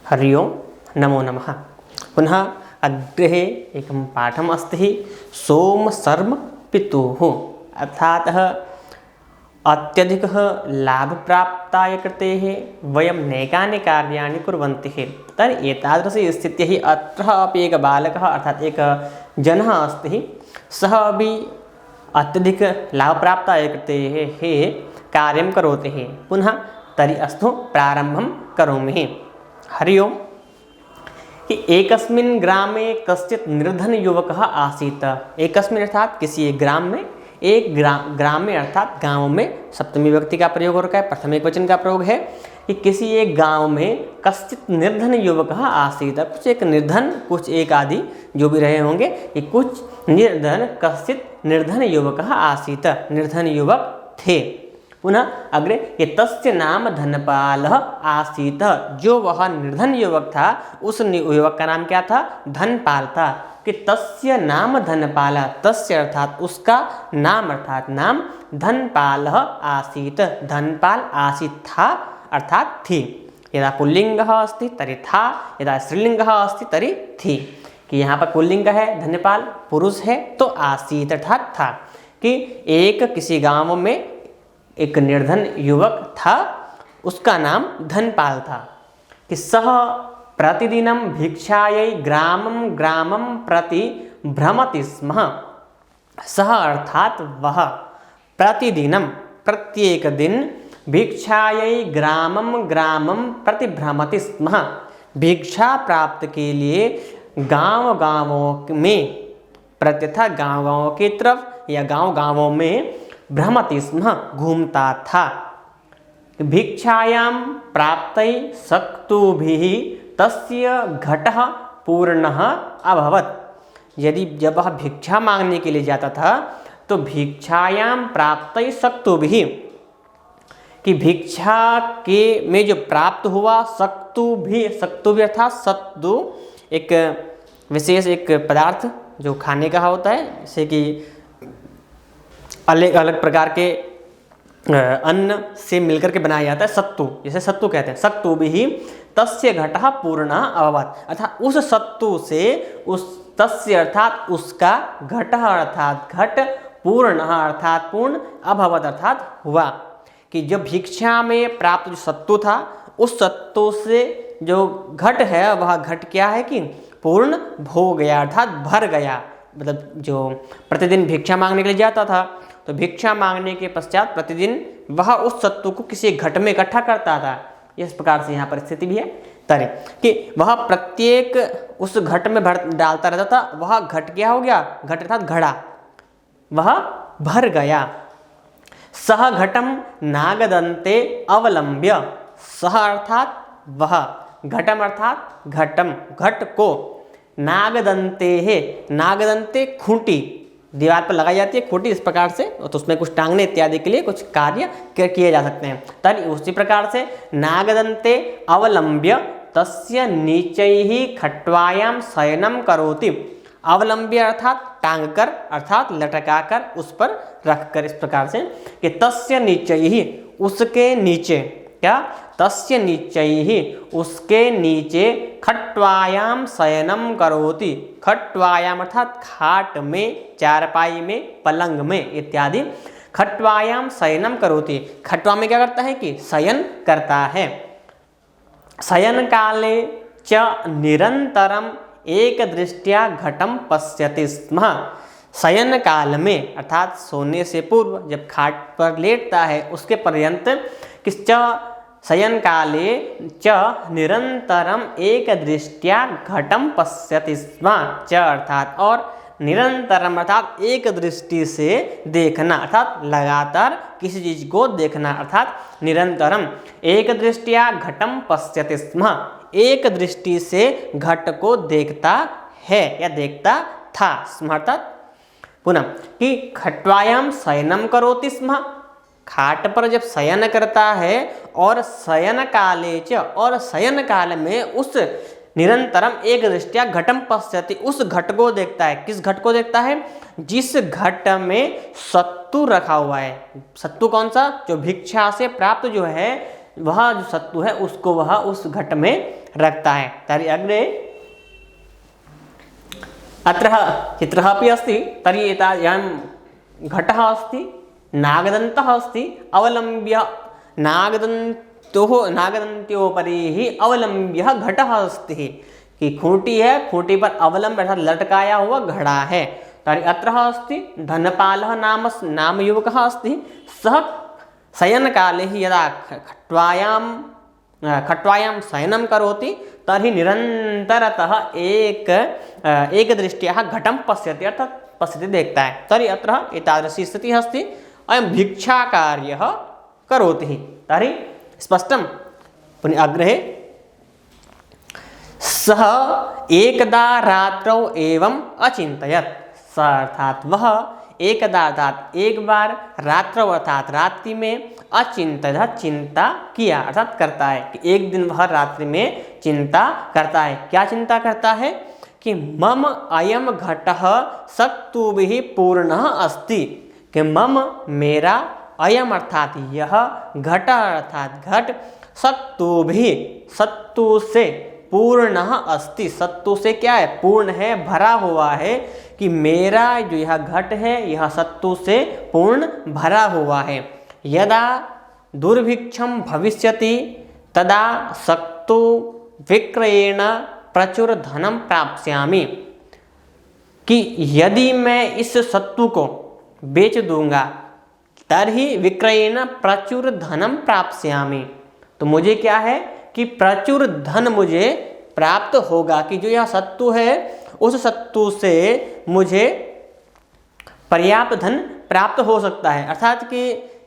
हरि ओं नमो नमः। पुनः अग्रे एकं पाठम् अस्ति सोमशर्म पितुः अर्थात् अत्यधिकः लाभप्राप्ताय कृतेः वयं नैकानि कार्याणि कुर्वन्तिः तर्हि एतादृशी स्थितिः अत्र अपि एकः बालकः अर्थात् एकः जनः अस्ति। सः अपि अत्यधिकलाभप्राप्ताय कृतेः कार्यं करोति। पुनः तर्हि अस्तु प्रारम्भं करोमि। हरि ओम्। कि एकस्मिन् ग्रामे कश्चित् निर्धनयुवकः आसीत्। एकस्मिन् अर्थात किसी एक ग्राम में, एक ग्राम में अर्थात गांव में सप्तमी विभक्ति का प्रयोग हो रखा है, प्रथम एकवचन का प्रयोग है कि किसी एक गांव में कश्चित् निर्धन युवकः आसीत्। कुछ एक निर्धन, कुछ एक आदि जो भी रहे होंगे कि कुछ निर्धन, कश्चित् निर्धन युवकः आसीत्, निर्धन युवक थे। पुनः अग्रे ये तस्य नाम धनपालः आसीत्। जो वह निर्धन युवक था उस युवक का नाम क्या था? धनपाल था। कि तस्य नाम धनपाल, तस्य अर्थात उसका, नाम अर्थात नाम, धनपालः आसीत्, धनपाल आसीत् था अर्थात थी। यदा पुल्लिंगः अस्ति तर्हि था, यदा स्त्रीलिंगः अस्ति तर्हि थी। कि यहाँ पर पुल्लिंग है धनपाल, पुरुष है तो आसीत् अर्थात था। कि एक किसी गांव में एक निर्धन युवक था, उसका नाम धनपाल था। कि सह प्रतिदिनं भिक्षायै ग्रामं ग्रामं प्रति भ्रमति स्म। सह अर्थात वह, प्रतिदिनं प्रत्येक दिन, भिक्षायै ग्रामं ग्रामं प्रति भ्रमति स्म। भिक्षा प्राप्त के लिए गांव गांवों में, प्रत्यथा गांव गांवों की तरफ या गांव गांवों में भ्रमति स्म, घूमता था। भिक्षायां प्राप्तै सक्तुभिः तस्य घटः पूर्णः अभवत्। यदि जब वह भिक्षा मांगने के लिए जाता था तो भिक्षायां प्राप्तै सक्तुभिः, कि भिक्षा के में जो प्राप्त हुआ, सक्तुभिः अर्थात सत्तु एक विशेष एक पदार्थ जो खाने का होता है, जैसे कि अलग अलग प्रकार के अन्न से मिलकर के बनाया जाता है सत्तु, जैसे सत्तु कहते हैं। सत्तु भी तस्य घटः पूर्णः अभवत्, अर्थात उस सत्तु से, उस तस्य अर्थात उसका, घटः अर्थात घट, पूर्णः अर्थात पूर्ण, अभवत् अर्थात हुआ। कि जो भिक्षा में प्राप्त जो सत्तु था, उस सत्तु से जो घट है वह घट क्या है कि पूर्ण हो गया अर्थात भर गया। मतलब जो प्रतिदिन भिक्षा मांगने के लिए जाता था तो भिक्षा मांगने के पश्चात प्रतिदिन वह उस सत्तु को किसी घट में इकट्ठा करता था। इस प्रकार से यहाँ पर स्थिति भी है तरे कि वह प्रत्येक उस घट में भर डालता रहता था। वह घट क्या हो गया? घट अर्थात घड़ा, वह भर गया। सह घटम नागदंते अवलंब्य, सह अर्थात वह, घटम अर्थात घटम, घट को, नागदंते है, नागदंते खूंटी, दीवार पर लगाई जाती है खूंटी, इस प्रकार से, तो उसमें कुछ टांगने इत्यादि के लिए कुछ कार्य किए जा सकते हैं। तब उसी प्रकार से नागदंते अवलंब्य तस्य नीचैः खट्वायां शयनं करोति। अवलंब्य अर्थात टांग कर, अर्थात लटका कर, उस पर रख कर, इस प्रकार से कि तस्य नीचैः, उसके नीचे, क्या? तस्य नीचैः, उसके नीचे, खट्वायां शयनं करोति। खट्वायाम अर्थात खाट में, चारपाई में, पलंग में इत्यादि। खट्वायां शयनं करोति, खट्वा में क्या करता है कि शयन करता है। शयन काले च निरंतरम एक दृष्टिया घटम पश्यति स्म। शयन काल में अर्थात सोने से पूर्व जब खाट पर लेटता है उसके पर्यंत, किस च शयन काले च निरंतरम एक दृष्टिया घटम पश्यति स्म। च अर्थात और, निरंतरम अर्थात एक दृष्टि से देखना, अर्थात लगातार किसी चीज को देखना, अर्थात निरंतरम एक दृष्टिया घटम पश्यति स्म, एक दृष्टि से घट को देखता है या देखता था। स्म अर्थात पुनः कि खट्वायां शयनं करोति स्म, खाट पर जब शयन करता है, और शयन काले च, और शयन काल में उस निरंतरम एक दृष्टिया घटम पश्यति, उस घट को देखता है। किस घट को देखता है? जिस घट में सत्तु रखा हुआ है। सत्तु कौन सा? जो भिक्षा से प्राप्त जो है वह जो सत्तू है उसको वह उस घट में रखता है। तर्हि अग्रे अत्र चित्रः अपि अस्ति। तर्हि एतायां घटः अस्ति, नागदन्तः अस्ति, अवलम्ब्य नागदन्त्योपरि ही अवलम्ब्य घटः अस्ति। कि खूंटी है, खूंटी पर अवलंब अर्थात लटकाया हुआ घड़ा है। तर्हि अत्र अस्ति धनपालः नाम युवकः अस्ति। सः शयनकाले ही यदा खट्वायां शयनं करोति तर्हि निरन्तरतः एकदृष्ट्या घटं पश्यति अर्थात पश्यति देखता है। तर्हि अत्र एतादृशी स्थितिः अस्ति। अयं भिक्षाकार्यः करोति। तर्हि स्पष्टं। पुनः अग्रे सः एकदा रात्रौ एवं अचिन्तयत्। स अर्थात वह एकदा अर्थात एक बार, रात्रौ अर्थात रात्रि में, अचिंतयत् चिंता किया अर्थात करता है। कि एक दिन वह रात्रि में चिंता करता है। क्या चिंता करता है? कि मम अयम घटः सक्तुभिः पूर्णः अस्ति। कि मम मेरा, अयम अर्थात यह, घट अर्थात घट, सक्तुभिः सत्तु से, पूर्णः अस्ति सत्तु से क्या है? पूर्ण है, भरा हुआ है। कि मेरा जो यह घट है यह सत्तु से पूर्ण भरा हुआ है। यदा दुर्भिक्षं भविष्यति तदा सक्तु विक्रयेण प्रचुर धनं प्राप्स्यामि। कि यदि मैं इस सत्तु को बेच दूंगा तर्हि विक्रयेण प्रचुर धनं प्राप्स्यामि। तो मुझे क्या है कि प्रचुर धन मुझे प्राप्त होगा। कि जो यह सत्तु है उस सत्तु से मुझे पर्याप्त धन प्राप्त हो सकता है। अर्थात कि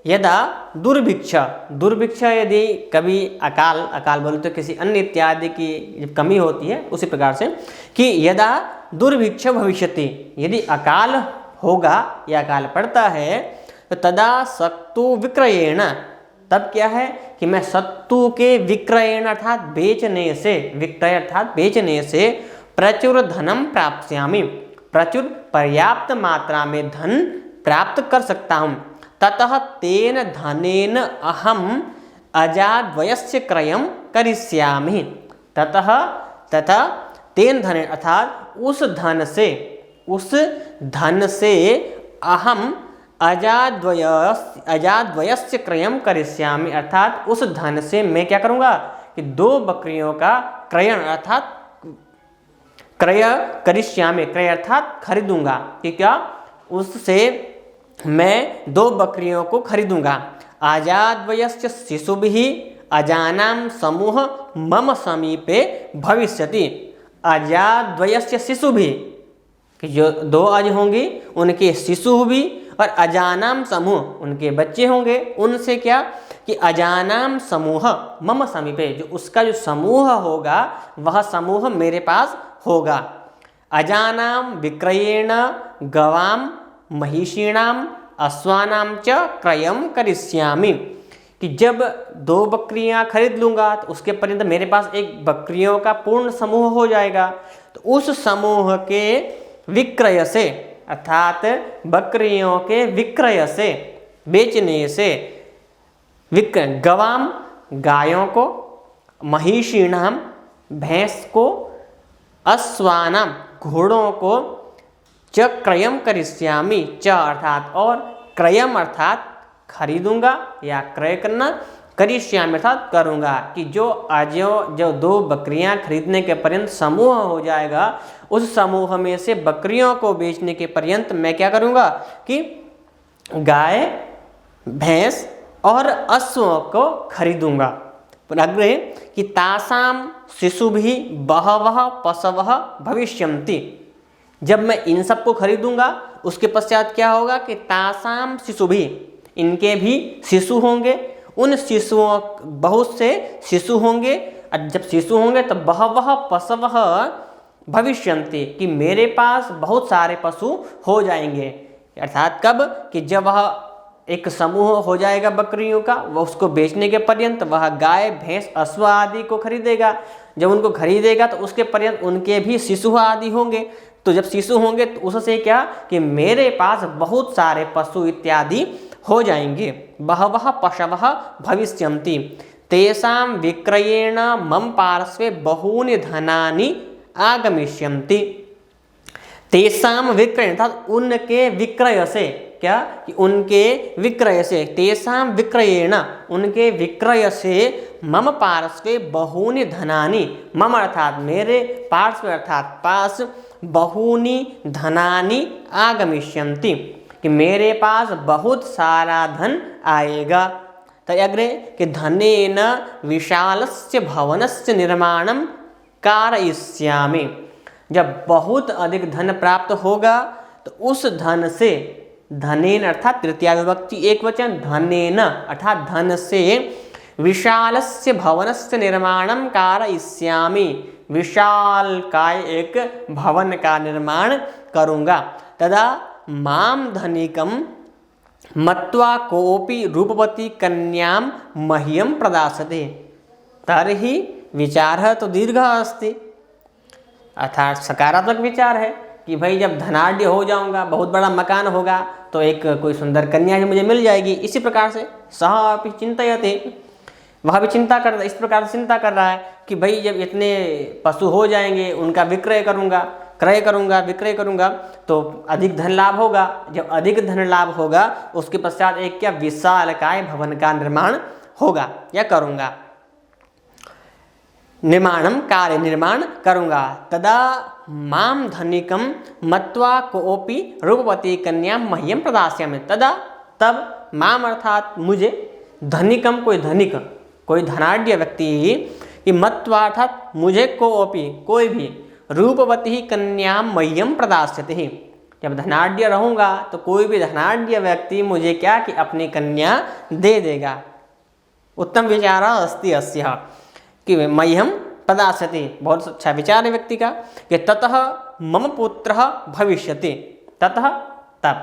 यदा दुर्भिक्ष यदि कभी अकाल बोले तो किसी अन्य इत्यादि की जब कमी होती है उसी प्रकार से कि यदा दुर्भिक्ष भविष्यति, यदि अकाल होगा या अकाल पड़ता है तो तदा सक्तु विक्रयेण, तब क्या है कि मैं सत्तु के विक्रयण अर्थात बेचने से, विक्रय अर्थात बेचने से प्रचुर धनम प्राप्स्यामि, प्रचुर पर्याप्त मात्रा में धन प्राप्त कर सकता हूँ। ततः तेन धनेन अहम अजाद्वयस्य क्रयं करिष्यामि। तथा तेन धन अर्थात उस धन से अहम अजाद्वयस्य क्रयं करिष्यामि। अर्थात उस धन से मैं क्या करूँगा कि 2 बकरियों का क्रयण अर्थात क्रय करिष्यामि, क्रय अर्थात खरीदूंगा। कि क्या? उससे मैं 2 बकरियों को खरीदूंगा। अजाद्वयस्य शिशुभिः अजानां समूह मम समीपे भविष्यति। अजाद्वयस्य शिशुभिः कि जो 2 अज होंगी उनके शिशु भी, और अजानाम समूह उनके बच्चे होंगे। उनसे क्या कि अजानाम समूह मम समीपे, जो उसका जो समूह होगा वह समूह मेरे पास होगा। अजानाम विक्रयेण गवाम महिषीणाम अश्वानाम च क्रयं करिष्यामि। कि जब 2 बकरियां खरीद लूँगा तो उसके पर्यंत मेरे पास एक बकरियों का पूर्ण समूह हो जाएगा। तो उस समूह के विक्रय से अर्थात बकरियों के विक्रय से, बेचने से, गवाम गायों को, महिषीणाम भैंस को, अश्वानाम घोड़ों को, च क्रयं करिष्यामि, च अर्थात और, क्रयम अर्थात खरीदूंगा या क्रय करना, करिष्यामि अर्थात करूंगा। कि जो 2 बकरियां खरीदने के पर्यंत समूह हो जाएगा, उस समूह में से बकरियों को बेचने के पर्यंत मैं क्या करूंगा कि गाय, भैंस और अश्वों को खरीदूंगा। अग्रे कि तासाम शिशुभिः बहवः पशवः भविष्यन्ति। जब मैं इन सबको खरीदूंगा उसके पश्चात क्या होगा कि तासाम शिशुभिः, इनके भी शिशु होंगे। उन शिशुओं, बहुत से शिशु होंगे। जब शिशु होंगे तो बहवः पशवः भविष्यन्ति, कि मेरे पास बहुत सारे पशु हो जाएंगे। अर्थात कब कि जब वह एक समूह हो जाएगा बकरियों का, वह उसको बेचने के पर्यंत वह गाय, भैंस, अश्व आदि को खरीदेगा। जब उनको खरीदेगा तो उसके पर्यंत उनके भी शिशु आदि होंगे। तो जब शिशु होंगे तो उससे क्या कि मेरे पास बहुत सारे पशु इत्यादि हो जाएंगे। बहवः पशवः भविष्यन्ति तेषां विक्रयेण मम पार्श्वे बहूनि धनानि आगमिष्यन्ति। तेषां विक्रय अर्थात उनके विक्रय से, क्या कि उनके विक्रय से, तेषां विक्रयेण उनके विक्रय से मम पार्श्वे बहूनि धनानि, मम अर्थात मेरे पार्श्व अर्थात पास, बहूनि धनानि आगमिष्यन्ति कि मेरे पास बहुत सारा धन आएगा। तो अग्रे कि धनेन विशालस्य भवनस्य निर्माणं कारयिष्यामि। जब बहुत अधिक धन प्राप्त होगा तो उस धन से, धनेन अर्थात तृतीया विभक्ति एक वचन, धनेन अर्थात धन से, विशालस्य भवनस्य निर्माणं कारयिष्यामि, विशाल का एक भवन का निर्माण करूँगा। तदा माम धनिकम मत्वा कोऽपि रूपवती कन्यां मह्यं प्रदास्यते। तर्हि विचारः तो दीर्घः अस्ति, अर्थात सकारात्मक विचार है कि भाई जब धनाढ्य हो जाऊंगा, बहुत बड़ा मकान होगा, तो एक कोई सुंदर कन्या ही मुझे मिल जाएगी। इसी प्रकार से सः अपि चिंतयते, वह भी चिंता कर, इस प्रकार से चिंता कर रहा है कि भाई जब इतने पशु हो जाएंगे, उनका विक्रय करूंगा, क्रय करूंगा, विक्रय करूंगा, तो अधिक धन लाभ होगा। जब अधिक धन लाभ होगा उसके पश्चात एक क्या विशालकाय भवन का निर्माण होगा या करूंगा, निर्माणम कार्य निर्माण करूंगा। तदा माम धनिकम मत्वा कोऽपि रूपवती कन्या मह्यम प्रदास्यामि। तदा तब माम अर्थात मुझे, धनिकम कोई धनिक, कोई धनाढ्य व्यक्ति, कि मत्वा अर्थात मुझे कोऽपि कोई भी, रूपवती कन्या मह्यम प्रदास्यते। जब धनाढ्य रहूंगा तो कोई भी धनाढ्य व्यक्ति मुझे क्या कि अपनी कन्या दे देगा। उत्तम विचार अस्ति अस्य कि मह्यम प्रदास्यते, बहुत अच्छा विचार है व्यक्ति का। कि ततः मम पुत्रः भविष्यति, ततः तब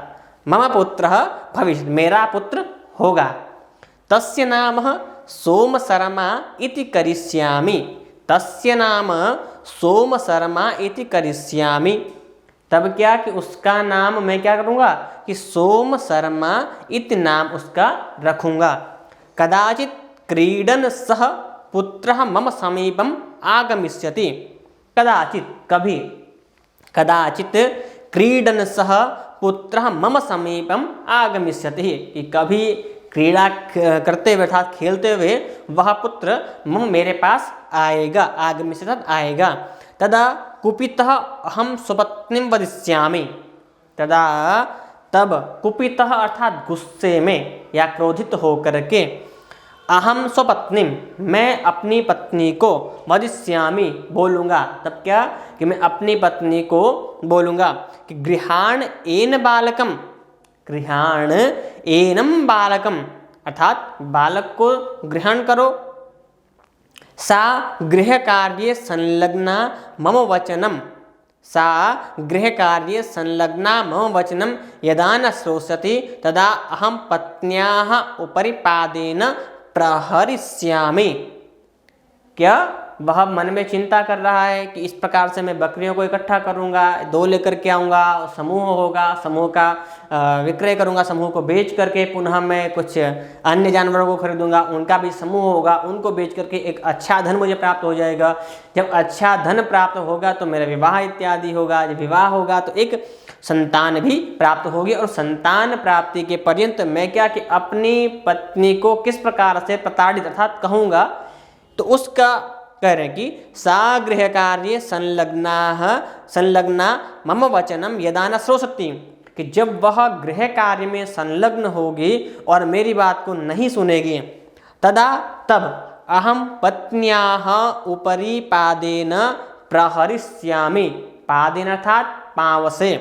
मम पुत्रः भविष्यति, मेरा पुत्र होगा। तस्य नाम सोमशर्मा इति करिष्यामि, तस्य नाम सोमशर्मा इति करिष्यामि। तब क्या कि उसका नाम मैं क्या करूँगा कि सोमशर्मा इति नाम उसका रखूँगा। कदाचित् क्रीडन सह पुत्रः मम समीपम आगमिष्यति, कदाचित् कभी, कदाचित् क्रीडन सह पुत्रः मम समीपम आगमिष्यति, कि कभी क्रीड़ा करते हुए अर्थात खेलते हुए वह पुत्र मम मेरे पास आएगा, आगमिष्यति आएगा। तदा कुपितः अहम स्वपत्नीं वदिष्यामि। तदा तब कुपितः अर्थात गुस्से में या क्रोधित होकर के, अहम स्वपत्नी मैं अपनी पत्नी को, वदिष्यामि बोलूँगा। तब क्या कि मैं अपनी पत्नी को बोलूँगा कि गृहाण एन बालकम, गृहाण एनम बालकम अर्थात बालक को ग्रहण करो। सा गृह कार्ये संलग्ना मम वचनम, सा गृह कार्ये संलग्ना मम वचनम यदा न श्रोष्यति तदा अहम पत्न्याः उपरि पादेन प्रहरिष्यामि। क्या वह मन में चिंता कर रहा है कि इस प्रकार से मैं बकरियों को इकट्ठा करूंगा, दो लेकर के आऊँगा, समूह होगा, समूह का विक्रय करूंगा, समूह को बेच करके पुनः मैं कुछ अन्य जानवरों को खरीदूंगा, उनका भी समूह होगा, उनको बेच करके एक अच्छा धन मुझे प्राप्त हो जाएगा। जब अच्छा धन प्राप्त होगा तो मेरा विवाह इत्यादि होगा, जब विवाह होगा तो एक संतान भी प्राप्त होगी, और संतान प्राप्ति के पर्यंत मैं क्या कि अपनी पत्नी को किस प्रकार से प्रताड़ित अर्थात कहूँगा, तो उसका कह रहे हैं कि सा गृह कार्य संलग्ना मम वचनम यदा न श्रोष्यति, कि जब वह गृह कार्य में संलग्न होगी और मेरी बात को नहीं सुनेगी, तदा तब अहम पत्न्याः उपरि पादेन प्रहरिष्यामि। पादेन अर्थात पाँव से,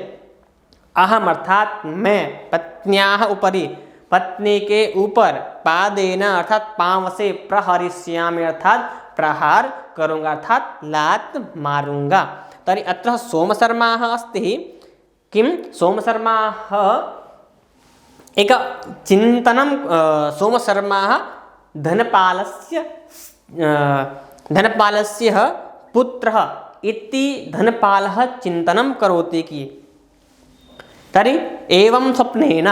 अहम अर्थात मैं, पत्न्याः उपरि पत्नी के ऊपर, पादेन अर्थात पाँव से, प्रहरिष्यामि अर्थात प्रहार करूँगा अर्थात लात मारूंगा। तर्हि अत्र सोमशर्माः अस्ति। किं सोमशर्माः एक चिन्तनं, सोमशर्माः धनपालस्य पुत्रः इति धनपालः चिन्तनं करोति कि तर्हि एवं स्वप्नेन,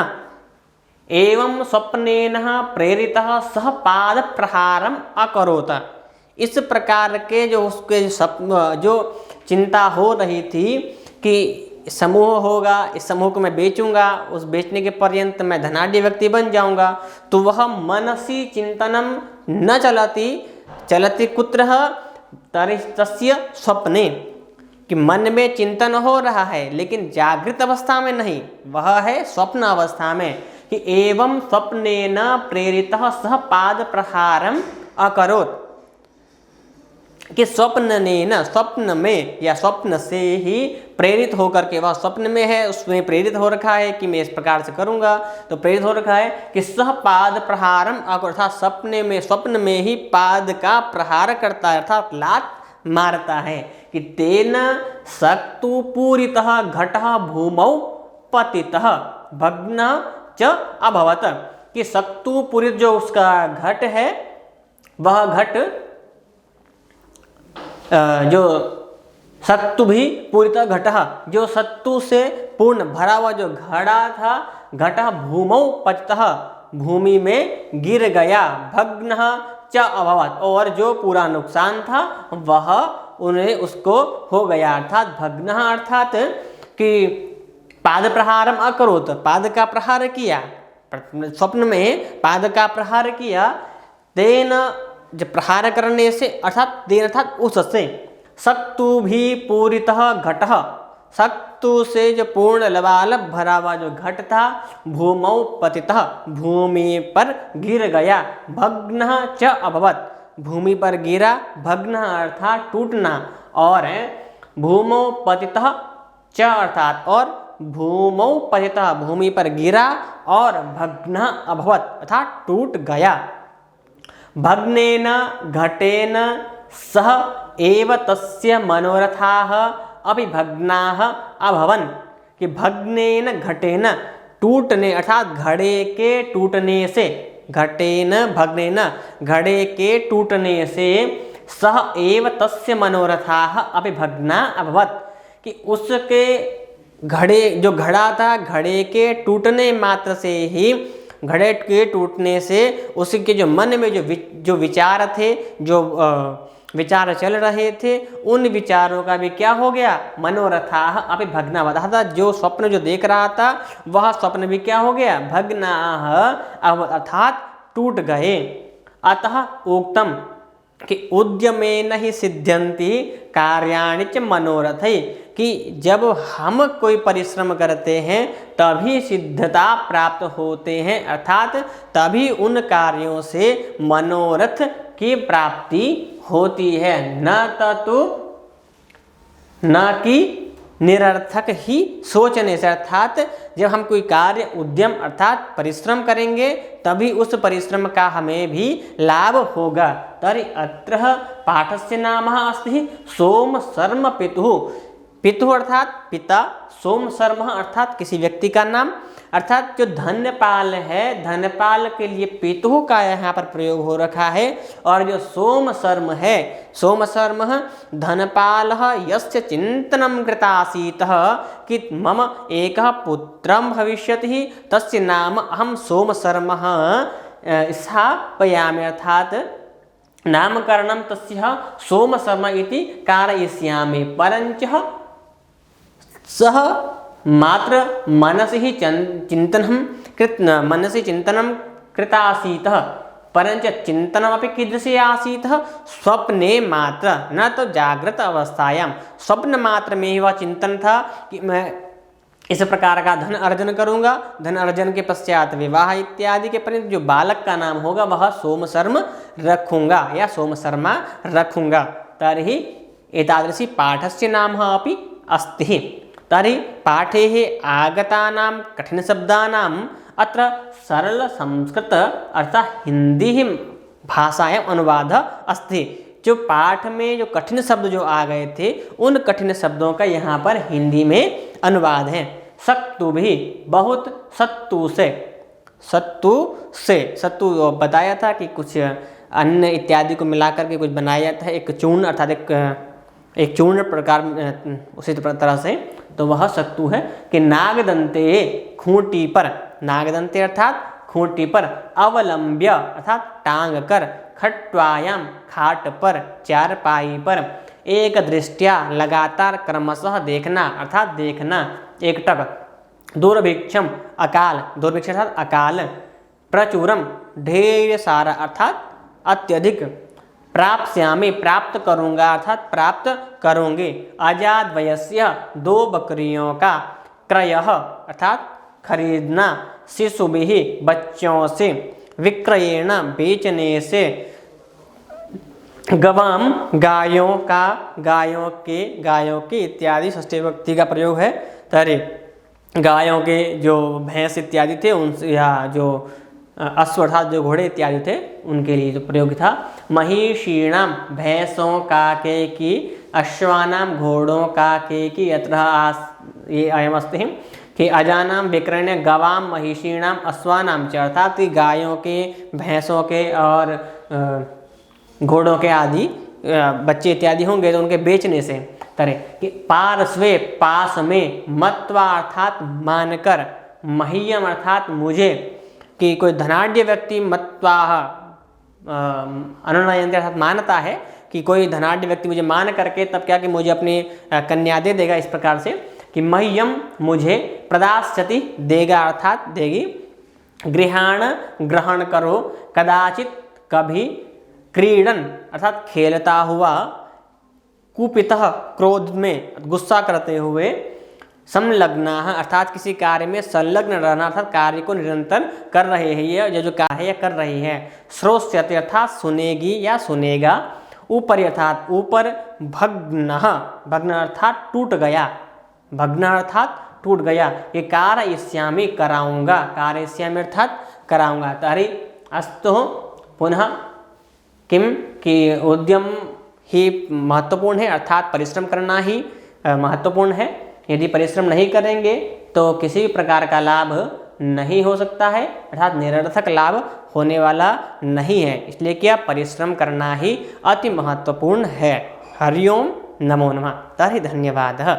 एवं स्वप्नेन प्रेरितः सह पाद प्रहारम अकरोत। इस प्रकार के जो उसके जो चिंता हो रही थी कि समूह होगा, इस समूह को मैं बेचूंगा, उस बेचने के पर्यंत मैं धनाढ्य व्यक्ति बन जाऊंगा, तो वह मनसी चिंतनम न चलति कुत्र तस्य स्वप्ने, कि मन में चिंतन हो रहा है लेकिन जागृत अवस्था में नहीं, वह है स्वप्न अवस्था में। कि एवं स्वप्नेन प्रेरितः सह पाद प्रहारम अकरोत्, कि स्वप्न में या स्वप्न से ही प्रेरित होकर के, वह स्वप्न में है, उसमें प्रेरित हो रखा है कि मैं इस प्रकार से करूंगा, तो प्रेरित हो रखा है कि सह पाद प्रहारम, अर्थात स्वप्न में ही पाद का प्रहार करता है, अर्थात लात मारता है। कि तेन सक्तु पूरितः घटः भूमौ पतितः भग्न च अभवत, कि सक्तु पूरित जो उसका घट है, वह घट जो सत्तु भी पूरितः घटः, जो सत्तु से पूर्ण भरा हुआ जो घड़ा था, घटः भूमौ पतितः, भूमि में गिर गया, भग्नः च अभवत, और जो पूरा नुकसान था वह उन्हें उसको हो गया, अर्थात भग्नः अर्थात कि पाद प्रहारम अकरोत, पाद का प्रहार किया, स्वप्न में पाद का प्रहार किया, तेन जब प्रहार करने से, अर्थात तेन अर्थात उससे, सक्तु भी पूरितः घटः, सक्तु से जो पूर्ण लबालब भरा हुआ जो घट था, भूमौ पतितः, भूमि पर गिर गया, भग्नः च अभवत, भूमि पर गिरा, भग्नः अर्थात टूटना, और भूमौ पतितः च अर्थात और भूमौ पतितः, भूमि पर गिरा, और भग्नः अभवत अर्थात टूट गया। भग्नेन घटेन सह एव तस्य मनोरथाः अपि भग्नाः अभवन्, कि भग्नेन घटेन, टूटने अर्थात घड़े के टूटने से, घटेन भग्नेन घड़े के टूटने से, सह एव तस्य मनोरथाः अपि भग्ना अभवत्, कि उसके घड़े जो घड़ा था, घड़े के टूटने मात्र से ही, घड़े के टूटने से उसके जो मन में जो विचार थे, जो विचार चल रहे थे, उन विचारों का भी क्या हो गया, मनोरथाः अपि भग्नाः, अर्थात जो स्वप्न जो देख रहा था वह स्वप्न भी क्या हो गया, भग्नाः अर्थात टूट गए। अतः उक्तम कि उद्यमेन ही सिद्ध्यन्ति कार्याणि च मनोरथै, कि जब हम कोई परिश्रम करते हैं तभी सिद्धता प्राप्त होते हैं, अर्थात तभी उन कार्यों से मनोरथ की प्राप्ति होती है, न कि निरर्थक ही सोचने से, अर्थात जब हम कोई कार्य उद्यम अर्थात परिश्रम करेंगे तभी उस परिश्रम का हमें भी लाभ होगा। तर्हि अत्र पाठस्य नाम अस्ति सोम शर्म पितुः, पितुः अर्थात पिता, सोम शर्म अर्थात किसी व्यक्ति का नाम, अर्थात जो धन्यपाल है, धन्यपाल के लिए पितुः का यहाँ पर प्रयोग हो रखा है, और जो सोम शर्म है, सोम शर्म धनपाल यस्य चिंतनं कृतासीतः कि मम एकः पुत्रं भविष्यति तस्य नाम अहं सोम शर्म स्थापयामि, अर्थात नामकरणं तस्य सोम शर्म इति कारयिष्यामि, परञ्च सः मात्र मनसि चिंतनं कृतासीतः, परंच चिंतनमपि कीदृशे आसीतः, स्वप्ने मात्र, न तो जागृत अवस्थायां, स्वप्न मात्र में ही वह चिंतन था कि मैं इस प्रकार का धन अर्जन करूंगा, धन अर्जन के पश्चात विवाह इत्यादि के परिणत जो बालक का नाम होगा वह सोम शर्म रखूंगा या सोम शर्मा रखूंगा। तर्हि एतादृशी पाठस्य नाम अपि अस्ति। तर्हि पाठे आगतानां कठिनशब्दानाम् अत्र सरल संस्कृत अर्थात हिंदी भाषायां अनुवाद अस्ति। जो पाठ में जो कठिन शब्द जो आ गए थे उन कठिन शब्दों का यहाँ पर हिंदी में अनुवाद है। सक्तु भी बहुत, सत्तु से, सत्तु से, सत्तु बताया था कि कुछ अन्न इत्यादि को मिलाकर के कुछ बनाया जाता है, एक चूर्ण अर्थात एक चूर्ण प्रकार, उसी तरह से, तो वह सत्तु है। कि नागदंते, खूंटी पर, नागदंते अर्थात खूंटी पर, अवलंब्य अर्थात टांग कर, खट्वायाम खाट पर, चारपाई पर, एक दृष्टिया लगातार क्रमशः देखना अर्थात देखना, एकटक, दुर्भिक्षम अकाल, दुर्भिक्ष अर्थात अकाल, प्रचुरम ढेर सारा अर्थात अत्यधिक, प्राप्स्यामि प्राप्त करूंगा अर्थात प्राप्त करूंगी, अजात वयस्य 2 बकरियों का, क्रयः अर्थात खरीदना, शिशुभिः बच्चों से, विक्रयेण बेचने से, गवाम गायों का, गायों के इत्यादि षष्ठी विभक्ति का प्रयोग है। तरे गायों के जो भैंस इत्यादि थे उनसे, या जो अश्व अर्थात जो घोड़े इत्यादि थे उनके लिए जो प्रयोग था। महिषीणाम भैंसों का के की, अश्वानाम घोड़ों का के की, यत्र ये अयमस्ति कि अजानाम विक्रयण गवाम महिषीणाम अश्वानाम च अर्थात गायों के, भैंसों के और घोड़ों के आदि बच्चे इत्यादि होंगे तो उनके बेचने से। तरह कि पार्श्वे पास में, मत्वा अर्थात मानकर, मह्यम अर्थात मुझे, कि कोई धनाढ्य व्यक्ति मत्वा अनुनयन अर्थात मानता है कि कोई धनाढ्य व्यक्ति मुझे मान करके तब क्या कि मुझे अपनी कन्या दे देगा, इस प्रकार से कि मह्यम मुझे, प्रदास्यति देगा अर्थात देगी, गृहाण ग्रहण करो, कदाचित कभी, क्रीडन अर्थात खेलता हुआ, कुपितः क्रोध में गुस्सा करते हुए, संलग्नाः अर्थात किसी कार्य में संलग्न रहना अर्थात कार्य को निरंतर कर रहे हैं, ये जो कार्य है कर रही है, श्रोष्यति अर्थात सुनेगी या सुनेगा, ऊपर अर्थात ऊपर, भग्नः भग्न अर्थात टूट गया, भग्न अर्थात टूट गया, ये कारयिष्यामि कराऊंगा, कारयिष्यामि अर्थात कराऊंगा। तर्हि अस्तु पुनः किम कि उद्यम ही महत्वपूर्ण है अर्थात परिश्रम करना ही महत्वपूर्ण है। यदि परिश्रम नहीं करेंगे तो किसी प्रकार का लाभ नहीं हो सकता है अर्थात निरर्थक लाभ होने वाला नहीं है, इसलिए क्या परिश्रम करना ही अति महत्वपूर्ण है। हरिओम नमो नमः। तर्हि धन्यवादः।